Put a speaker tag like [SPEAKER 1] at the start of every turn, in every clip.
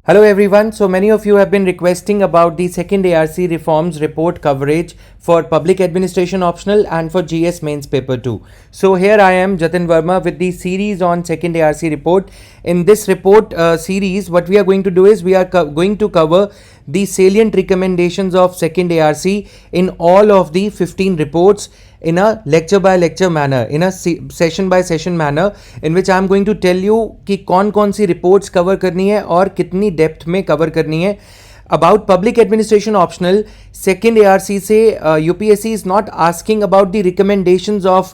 [SPEAKER 1] Hello everyone. So many of you have been requesting about the second ARC reforms report coverage for public administration optional and for GS mains paper 2. So here I am, Jatin Verma, with the series on second ARC report. In this report series, what we are going to do is we are going to cover the salient recommendations of second ARC in all of the 15 reports in a lecture by lecture manner, in a session by session manner, in which I am going to tell you कि कौन सी reports cover करनी है और कितनी depth में cover करनी है. About public administration optional, second ARC से UPSC is not asking about the recommendations of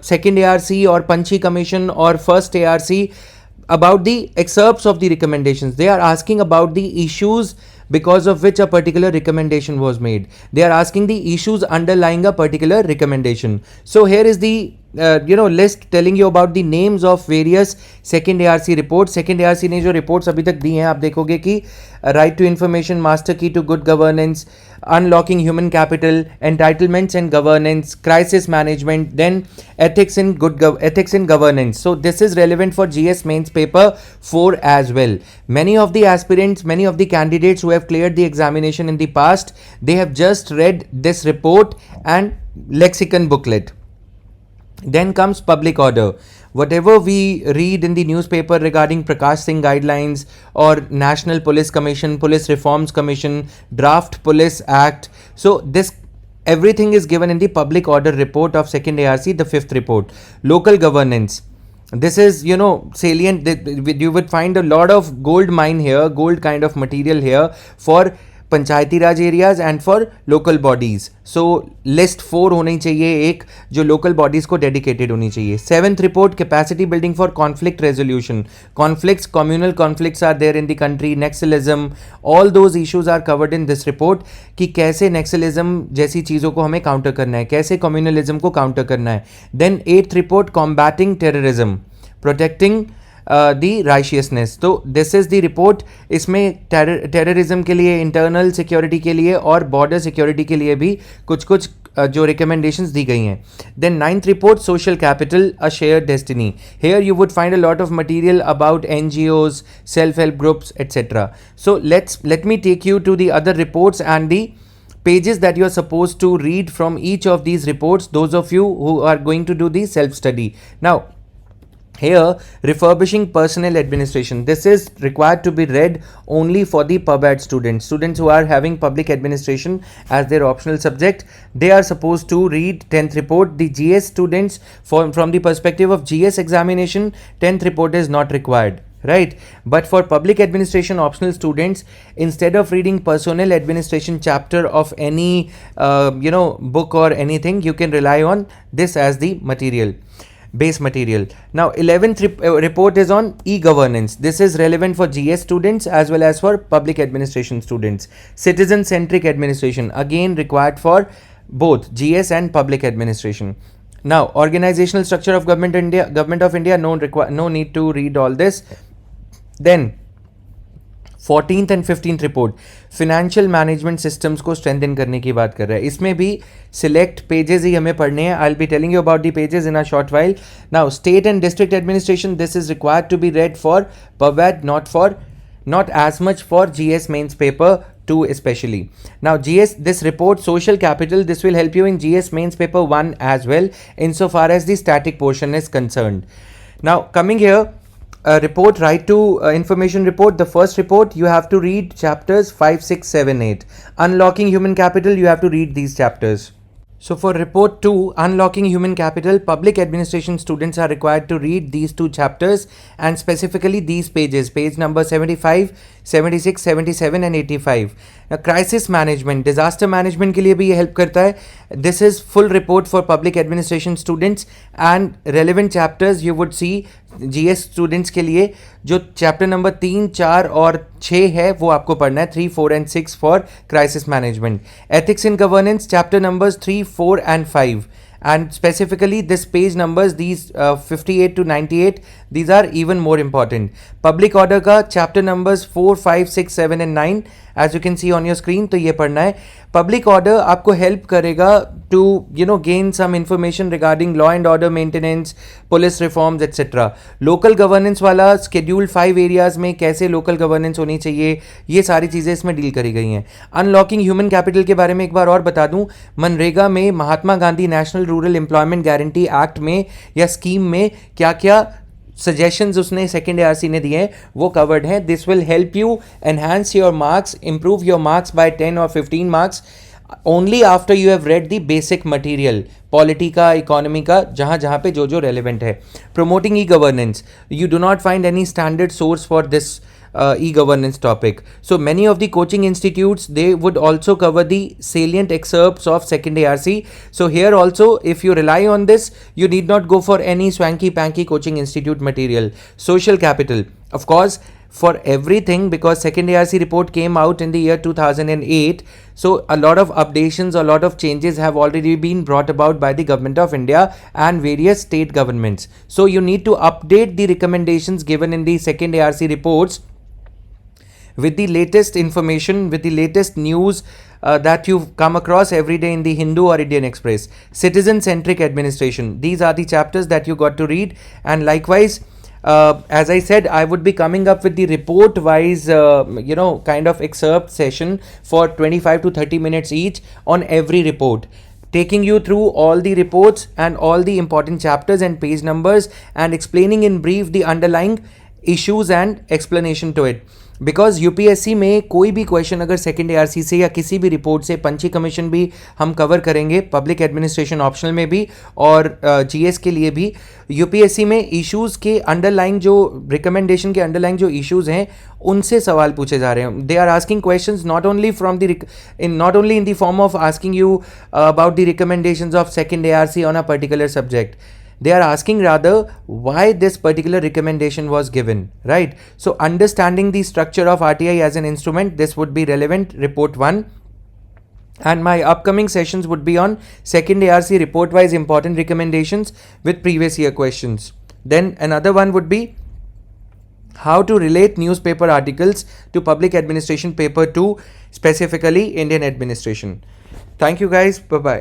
[SPEAKER 1] second ARC or Panchi Commission or first ARC about the excerpts of the recommendations. They are asking about the issues because of which a particular recommendation was made. They are asking the issues underlying a particular recommendation. So here is the list telling you about the names of various second ARC reports. Second ARC ने जो reports अभी तक दी हैं आप देखोगे कि right to information, master key to good governance, unlocking human capital, entitlements and governance, crisis management, then ethics in governance. So this is relevant for GS mains paper 4 as well. Many of the aspirants, many of the candidates who have cleared the examination in the past, they have just read this report and lexicon booklet. Then comes public order. Whatever we read in the newspaper regarding Prakash Singh guidelines or National Police Commission, Police Reforms Commission, Draft Police Act. So this everything is given in the public order report of second ARC, the fifth report. Local governance. This is, salient. You would find a lot of gold mine here, gold kind of material here for Panchayati Raj areas and for local bodies. So list 4 होनी चाहिए एक जो local bodies को dedicated होनी चाहिए. Seventh report, capacity building for conflict resolution. Conflicts, communal conflicts are there in the country, naxalism, all those issues are covered in this report कि कैसे नेक्सलिज्म जैसी चीज़ों को हमें काउंटर करना है, कैसे कम्युनलिज्म को काउंटर करना है. Then eighth report, combating terrorism, protecting the righteousness. तो दिस इज द रिपोर्ट. इसमें टेररिज्म के लिए, इंटरनल सिक्योरिटी के लिए और बॉर्डर सिक्योरिटी के लिए भी कुछ जो रिकमेंडेशंस दी गई हैं. Then ninth report, social capital, a shared destiny. Here you would find a lot of material about NGOs, self help groups etcetera. So let me take you to the other reports and the pages that you are supposed to read from each of these reports, those of you who are going to do the self study. Now here, refurbishing personnel administration. This is required to be read only for the PubAd students who are having public administration as their optional subject. They are supposed to read 10th report. The GS students, from the perspective of GS examination, 10th report is not required, right? But for public administration optional students, instead of reading personnel administration chapter of any book or anything, you can rely on this as the base material. Now 11th report is on e-governance. This is relevant for GS students as well as for public administration students. Citizen centric administration, again required for both GS and public administration. Now organizational structure of government of India, no need to read all this. Then 14th and 15th report, financial management systems को strengthen करने की बात कर रहा है. इसमें भी select pages ही हमें पढ़ने हैं. I will be telling you about the pages in a short while. Now state and district administration, this is required to be read for PubAd, not as much for GS mains paper 2 especially. Now this report, social capital, this will help you in GS mains paper 1 as well insofar as the static portion is concerned. Now coming here, report, right to information report. The first report, you have to read chapters 5, 6, 7, 8. Unlocking human capital, you have to read these chapters. So for report 2, unlocking human capital, public administration students are required to read these 2 chapters and specifically these pages, page number 75, 76, 77 and 85. Crisis management, disaster management के लिए भी ये help करता है. This is full report for public administration students and relevant chapters you would see GS students के लिए. जो chapter number 3, 4 और 6 है वो आपको पढ़ना है. 3, 4 and 6 for crisis management. Ethics in governance, chapter numbers 3, 4 and 5. And specifically this page numbers, these 58 to 98, these are even more important. Public order ka chapter numbers 4, 5, 6, 7 and 9 as you can see on your screen, तो ये पढ़ना है। Public order आपको help करेगा to gain some information regarding law and order maintenance, police reforms etcetera. Local governance वाला schedule 5 areas में कैसे local governance होनी चाहिए, ये सारी चीज़ें इसमें डील करी गई हैं। अनलॉकिंग ह्यूमन कैपिटल के बारे में एक बार और बता दूं, मनरेगा में Mahatma Gandhi national rural employment guarantee act में या स्कीम में क्या क्या सजेशंस उसने सेकेंड ARC ने दिए हैं वो कवर्ड हैं। This will help you enhance your marks, improve your marks bye 10 और 15 marks only after you have read the basic material, polity का, इकोनॉमी का, जहाँ जहाँ पे जो जो रेलिवेंट है। Promoting e governance, you do not find any standard source for this e-governance topic. So many of the coaching institutes, they would also cover the salient excerpts of second ARC. So here also, if you rely on this, you need not go for any swanky panky coaching institute material. Social capital, of course, for everything, because second ARC report came out in the year 2008. So a lot of updations, a lot of changes have already been brought about by the government of India and various state governments. So you need to update the recommendations given in the second ARC reports with the latest information, with the latest news that you've come across every day in the Hindu or Indian Express. Citizen-centric administration. These are the chapters that you got to read. And likewise, as I said, I would be coming up with the report-wise, kind of excerpt session for 25 to 30 minutes each on every report, taking you through all the reports and all the important chapters and page numbers and explaining in brief the underlying issues and explanation to it. Because UPSC में कोई भी question अगर second ARC से या किसी भी report से, पंची commission भी हम कवर करेंगे, पब्लिक एडमिनिस्ट्रेशन ऑप्शनल में भी और जीएस के लिए भी, यूपीएससी में इश्यूज़ के अंडरलाइंग जो रिकमेंडेशन के अंडरलाइंग जो इश्यूज़ हैं उनसे सवाल पूछे जा रहे हैं। They are asking questions not only in the form of asking you about the recommendations of second ARC on a particular subject. They are asking rather why this particular recommendation was given, right? So understanding the structure of RTI as an instrument, this would be relevant, report 1. And my upcoming sessions would be on second ARC report wise important recommendations with previous year questions. Then another one would be how to relate newspaper articles to public administration paper 2, specifically Indian administration. Thank you guys, bye bye.